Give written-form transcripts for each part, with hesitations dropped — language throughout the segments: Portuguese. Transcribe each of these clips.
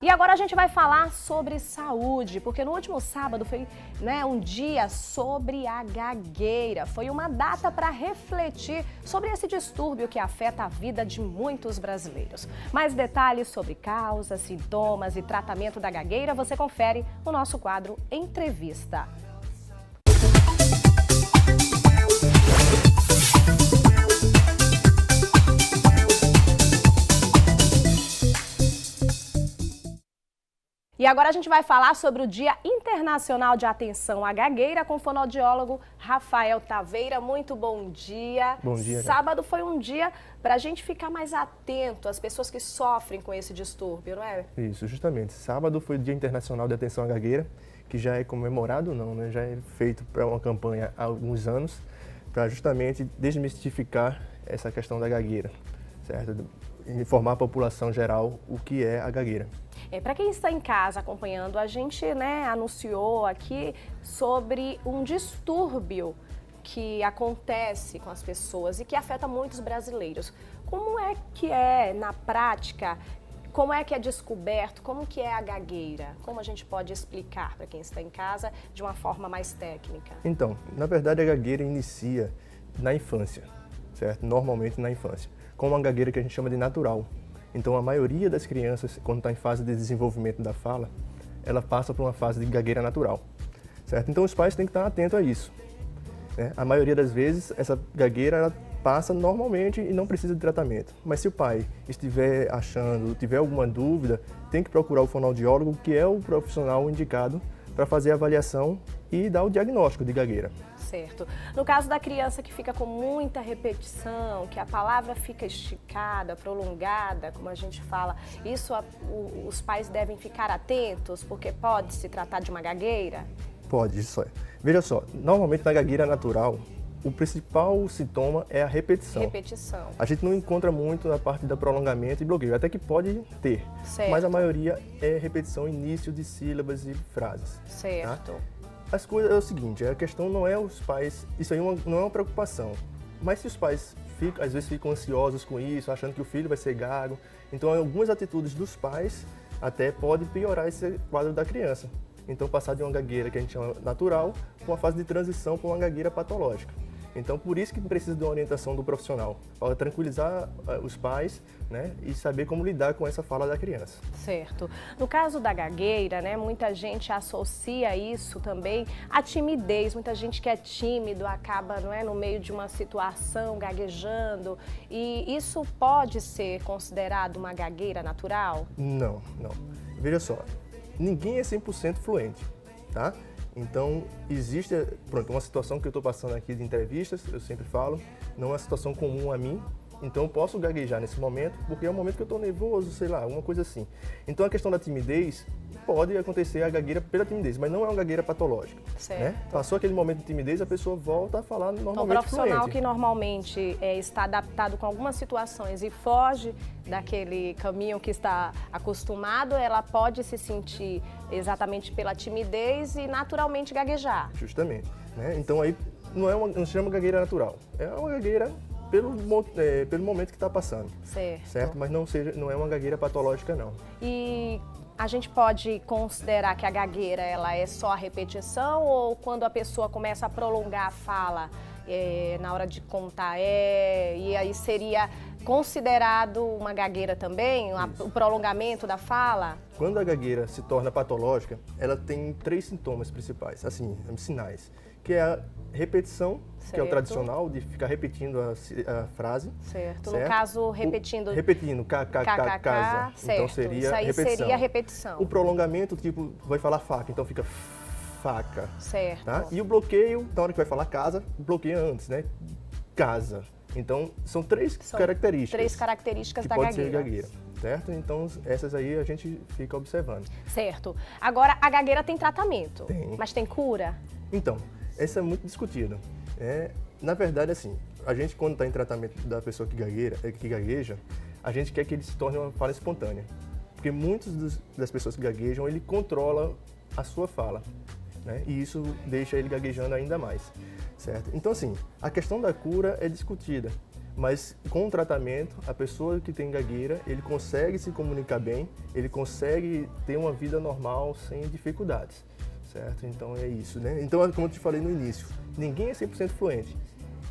E agora a gente vai falar sobre saúde, porque no último sábado foi um dia sobre a gagueira. Foi uma data para refletir sobre esse distúrbio que afeta a vida de muitos brasileiros. Mais detalhes sobre causas, sintomas e tratamento da gagueira você confere no nosso quadro Entrevista. E agora a gente vai falar sobre o Dia Internacional de Atenção à Gagueira com o fonoaudiólogo Rafael Taveira. Muito bom dia. Bom dia. Sábado foi um dia para a gente ficar mais atento às pessoas que sofrem com esse distúrbio, não é? Isso, justamente. Sábado foi o Dia Internacional de Atenção à Gagueira, que já é comemorado, não, né? Já é feito para uma campanha há alguns anos, para justamente desmistificar essa questão da gagueira, certo? Informar a população geral o que é a gagueira. Para quem está em casa acompanhando, a gente anunciou aqui sobre um distúrbio que acontece com as pessoas e que afeta muitos brasileiros. Como é que é na prática? Como é que é descoberto? Como que é a gagueira? Como a gente pode explicar para quem está em casa de uma forma mais técnica? Então, na verdade a gagueira inicia na infância, certo? Normalmente na infância, com uma gagueira que a gente chama de natural. Então a maioria das crianças, quando está em fase de desenvolvimento da fala, ela passa por uma fase de gagueira natural, certo? Então os pais têm que estar atentos a isso, né? A maioria das vezes essa gagueira ela passa normalmente e não precisa de tratamento. Mas se o pai estiver achando, tiver alguma dúvida, tem que procurar o fonoaudiólogo, que é o profissional indicado para fazer a avaliação e dar o diagnóstico de gagueira. Certo. No caso da criança que fica com muita repetição, que a palavra fica esticada, prolongada, como a gente fala, isso os pais devem ficar atentos, porque pode se tratar de uma gagueira? Pode, isso é. Veja só, normalmente na gagueira natural, o principal sintoma é a repetição. Repetição. A gente não encontra muito na parte da prolongamento e bloqueio, até que pode ter, certo, mas a maioria é repetição, início de sílabas e frases. Certo. Tá? As coisas é o seguinte, a questão não é os pais, isso aí não é uma preocupação, mas se os pais às vezes ficam ansiosos com isso, achando que o filho vai ser gago, então algumas atitudes dos pais até podem piorar esse quadro da criança. Então passar de uma gagueira que a gente chama natural para uma fase de transição para uma gagueira patológica. Então, por isso que precisa de uma orientação do profissional, para tranquilizar os pais, né, e saber como lidar com essa fala da criança. Certo. No caso da gagueira, muita gente associa isso também à timidez. Muita gente que é tímido acaba, no meio de uma situação gaguejando. E isso pode ser considerado uma gagueira natural? Não, não. Veja só, ninguém é 100% fluente, tá? Então, existe uma situação que eu estou passando aqui de entrevistas, eu sempre falo, não é uma situação comum a mim, então eu posso gaguejar nesse momento, porque é um momento que eu estou nervoso, sei lá, alguma coisa assim. Então, a questão da timidez, pode acontecer a gagueira pela timidez, mas não é uma gagueira patológica. Certo. Né? Passou aquele momento de timidez, a pessoa volta a falar normalmente então, o profissional fluente. que normalmente está adaptado com algumas situações e foge daquele caminho que está acostumado, ela pode se sentir exatamente pela timidez e naturalmente gaguejar. Justamente. Né? Então, aí não se chama gagueira natural, é uma gagueira pelo momento que está passando. Certo? Mas não é uma gagueira patológica, não. E a gente pode considerar que a gagueira ela é só a repetição ou quando a pessoa começa a prolongar a fala na hora de contar e aí seria considerado uma gagueira também, o prolongamento da fala? Quando a gagueira se torna patológica, ela tem 3 sintomas principais, assim, sinais, que é a repetição, certo, que é o tradicional, de ficar repetindo a frase. Certo. No caso, repetindo, casa. Certo. Então seria isso aí repetição. Seria repetição. O prolongamento, tipo, vai falar faca, então fica faca. Certo. Tá? E o bloqueio, na hora que vai falar casa, bloqueia antes, né? Casa. Então, são 3 características. 3 características da gagueira. gagueira. Pode ser gagueira, certo? Então, essas aí a gente fica observando. Certo. Agora, a gagueira tem tratamento. Tem. Mas tem cura? Então, essa é muito discutida. Na verdade, assim, a gente quando está em tratamento da pessoa que gagueja, a gente quer que ele se torne uma fala espontânea. Porque muitas das pessoas que gaguejam, ele controla a sua fala, né? E isso deixa ele gaguejando ainda mais, certo? Então, assim, a questão da cura é discutida, Mas com o tratamento, a pessoa que tem gagueira, ele consegue se comunicar bem, ele consegue ter uma vida normal sem dificuldades, certo? Então é isso, né? Então, como eu te falei no início, ninguém é 100% fluente,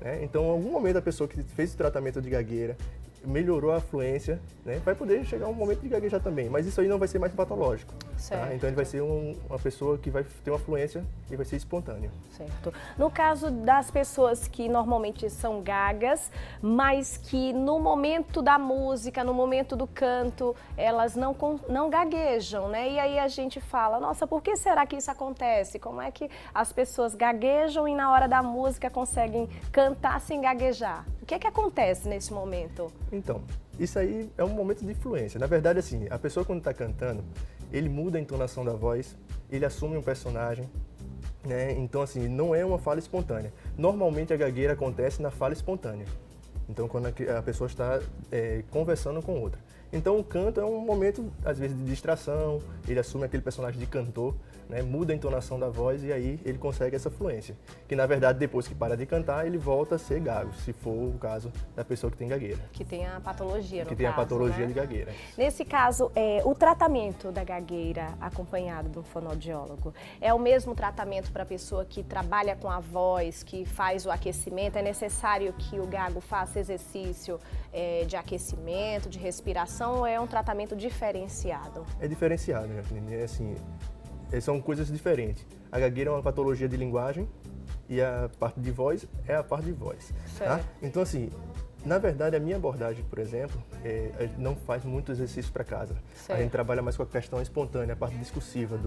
né? Então, em algum momento, a pessoa que fez o tratamento de gagueira, melhorou a fluência, né? Vai poder chegar um momento de gaguejar também, mas isso aí não vai ser mais patológico. Tá? Então ele vai ser uma pessoa que vai ter uma fluência e vai ser espontâneo. Certo. No caso das pessoas que normalmente são gagas, mas que no momento da música, no momento do canto, elas não gaguejam, né? E aí a gente fala, nossa, por que será que isso acontece? Como é que as pessoas gaguejam e na hora da música conseguem cantar sem gaguejar? O que é que acontece nesse momento? Então, isso aí é um momento de fluência. Na verdade, assim, a pessoa quando está cantando, ele muda a entonação da voz, ele assume um personagem, né? Então, assim, não é uma fala espontânea. Normalmente a gagueira acontece na fala espontânea. Então, quando a pessoa está conversando com outra. Então, o canto é um momento, às vezes, de distração, ele assume aquele personagem de cantor, né? Muda a entonação da voz e aí ele consegue essa fluência. Que, na verdade, depois que para de cantar, ele volta a ser gago, se for o caso da pessoa que tem gagueira. Que tem a patologia, no Que tem a patologia, né? de gagueira. Nesse caso, o tratamento da gagueira acompanhado do fonoaudiólogo é o mesmo tratamento para a pessoa que trabalha com a voz, que faz o aquecimento? É necessário que o gago faça exercício de aquecimento, de respiração, ou é um tratamento diferenciado? É diferenciado, né? Assim, são coisas diferentes. A gagueira é uma patologia de linguagem e a parte de voz é a parte de voz. Tá? Então, assim, na verdade, a minha abordagem, por exemplo, não faz muito exercício para casa. Certo. A gente trabalha mais com a questão espontânea, a parte discursiva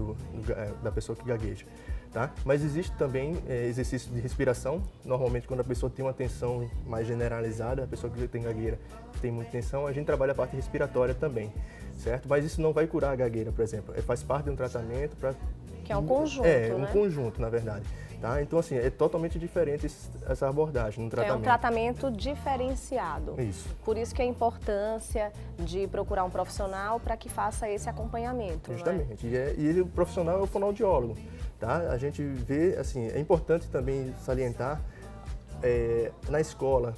da pessoa que gagueja. Tá? Mas existe também exercício de respiração. Normalmente, quando a pessoa tem uma tensão mais generalizada, a pessoa que tem gagueira tem muita tensão, a gente trabalha a parte respiratória também, certo? Mas isso não vai curar a gagueira, por exemplo. Faz parte de um tratamento para... Que é um conjunto, um conjunto, na verdade. Tá? Então, assim, é totalmente diferente essa abordagem no tratamento. É um tratamento diferenciado. Isso. Por isso que a importância de procurar um profissional para que faça esse acompanhamento. Justamente. Não é? E o profissional é o fonoaudiólogo. Tá? A gente vê, assim, é importante também salientar na escola,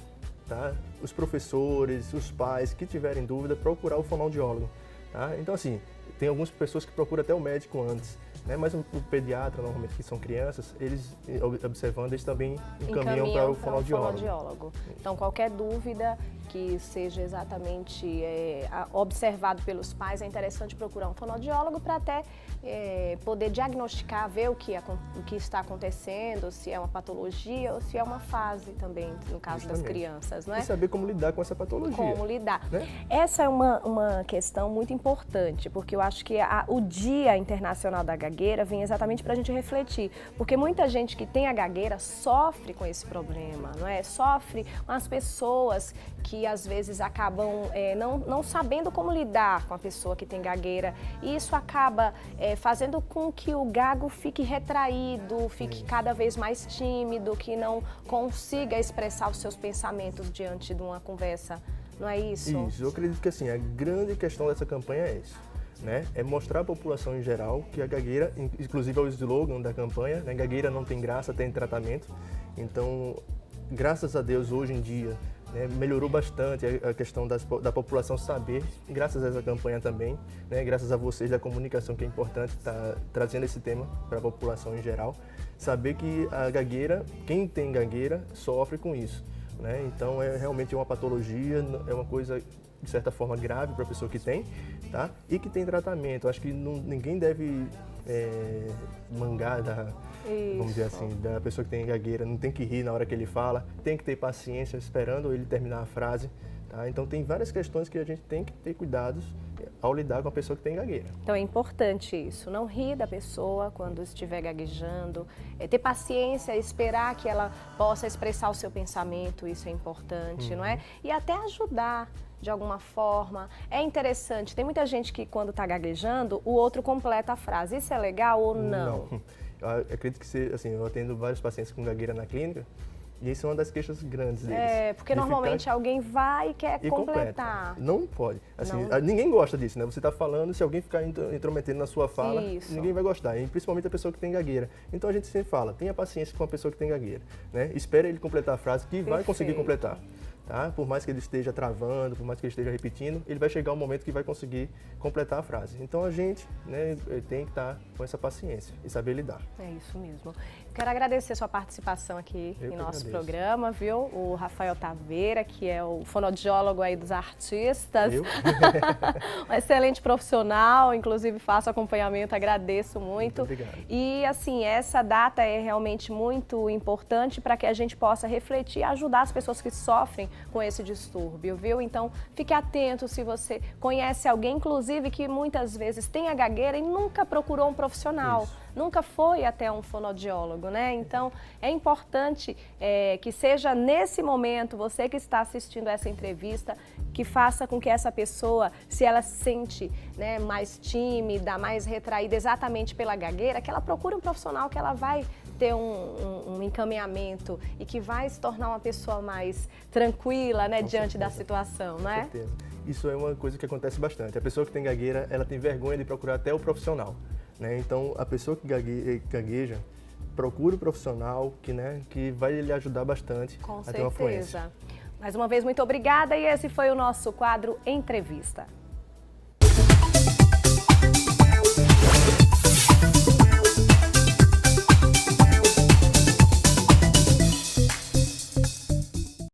tá? Os professores, os pais que tiverem dúvida, procurar o fonoaudiólogo. Tá? Então, assim, tem algumas pessoas que procuram até o médico antes. Né? Mas o pediatra, normalmente, que são crianças, eles observando, eles também encaminham para o fonoaudiólogo. Então, qualquer dúvida que seja exatamente observado pelos pais, é interessante procurar um fonoaudiólogo para até poder diagnosticar, ver o que está acontecendo, se é uma patologia ou se é uma fase também, no caso Justamente. das crianças. Não é? E saber como lidar com essa patologia. Como lidar. Né? Essa é uma questão muito importante, porque eu acho que o Dia Internacional da Gagueira vem exatamente para a gente refletir, porque muita gente que tem a gagueira sofre com esse problema, não é? Sofre com as pessoas que às vezes acabam não sabendo como lidar com a pessoa que tem gagueira, e isso acaba fazendo com que o gago fique retraído, fique cada vez mais tímido, que não consiga expressar os seus pensamentos diante de uma conversa, não é isso? Isso, eu acredito que assim, a grande questão dessa campanha é isso. Né? É mostrar à população em geral que a gagueira, inclusive é o slogan da campanha, né? Gagueira não tem graça, tem tratamento. Então, graças a Deus, hoje em dia, né, melhorou bastante a questão da população saber, graças a essa campanha também, né, graças a vocês da comunicação, que é importante estar trazendo esse tema para a população em geral, saber que a gagueira, quem tem gagueira, sofre com isso. Né? Então, é realmente uma patologia, é uma coisa de certa forma grave para a pessoa que tem, tá? E que tem tratamento. Acho que ninguém deve mangar vamos dizer assim, da pessoa que tem gagueira, não tem que rir na hora que ele fala, tem que ter paciência esperando ele terminar a frase. Tá? Então tem várias questões que a gente tem que ter cuidados ao lidar com a pessoa que tem gagueira. Então é importante isso, não rir da pessoa quando estiver gaguejando, ter paciência, esperar que ela possa expressar o seu pensamento, isso é importante, não é? E até ajudar de alguma forma. É interessante, tem muita gente que quando está gaguejando, o outro completa a frase. Isso é legal ou não? Não. Eu acredito que assim, eu atendo vários pacientes com gagueira na clínica, e isso é uma das queixas grandes deles. Porque normalmente alguém vai e quer completar. Completa. Não pode. Assim, ninguém gosta disso, né? Você está falando, se alguém ficar intrometendo na sua fala, ninguém vai gostar. E principalmente a pessoa que tem gagueira. Então a gente sempre fala, tenha paciência com a pessoa que tem gagueira. Né? Espere ele completar a frase que vai conseguir completar. tá? Por mais que ele esteja travando, por mais que ele esteja repetindo, ele vai chegar um momento que vai conseguir completar a frase. Então a gente, né, tem que estar com essa paciência e saber lidar. É isso mesmo. Quero agradecer a sua participação aqui em nosso agradeço. programa, viu? O Rafael Taveira, que é o fonoaudiólogo aí dos artistas. Um excelente profissional, inclusive faço acompanhamento, agradeço muito. Muito obrigado. E assim, essa data é realmente muito importante para que a gente possa refletir e ajudar as pessoas que sofrem com esse distúrbio, viu? Então, fique atento se você conhece alguém, inclusive, que muitas vezes tem a gagueira e nunca procurou um profissional. Isso. Nunca foi até um fonoaudiólogo, né? Então, é importante que seja nesse momento, você que está assistindo essa entrevista, que faça com que essa pessoa, se ela se sente, né, mais tímida, mais retraída exatamente pela gagueira, que ela procure um profissional que ela vai ter um encaminhamento e que vai se tornar uma pessoa mais tranquila, né, diante da situação, não é? Com certeza. Isso é uma coisa que acontece bastante. A pessoa que tem gagueira, ela tem vergonha de procurar até o profissional. Né? Então, a pessoa que gagueja, procure o profissional que vai lhe ajudar bastante a ter uma fluência. Com certeza. Mais uma vez, muito obrigada e esse foi o nosso quadro Entrevista.